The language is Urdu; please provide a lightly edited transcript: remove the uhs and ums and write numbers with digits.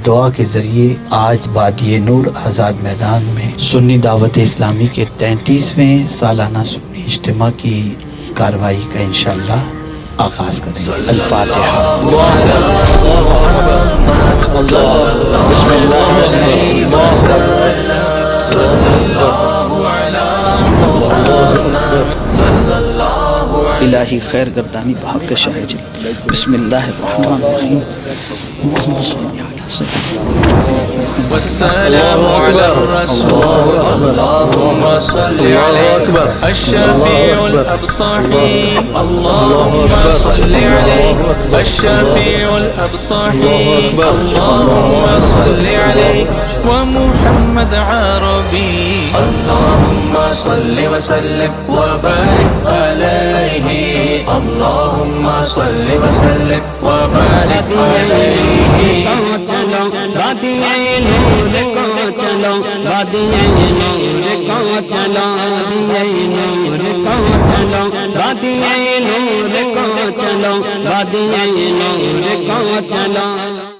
دعا کے ذریعے آج وادی نور آزاد میدان میں سنی دعوت اسلامی کے 33ویں سالانہ سنی اجتماع کی کارروائی کا انشاءاللہ آغاز کریں گے۔ الفاتحہ۔ بسم اللہ الہی خیر گردانی بحق شاہ جل۔ بسم اللہ الرحمن الرحیم۔ اللہم صلی علی سیدنا والسلام على الرسول اللهم صل عليه الشفيع الأبطحي اللهم صل عليه الشفيع الأبطحي اللهم صل عليه ومحمد عربي اللهم صل وسلم وبارك عليه اللهم صل وسلم وبارك عليه چلو وادی نور کو چلو وادی نور کو چلو وادی نور کو چلو وادی نور کو چلو وادی نور کو چلو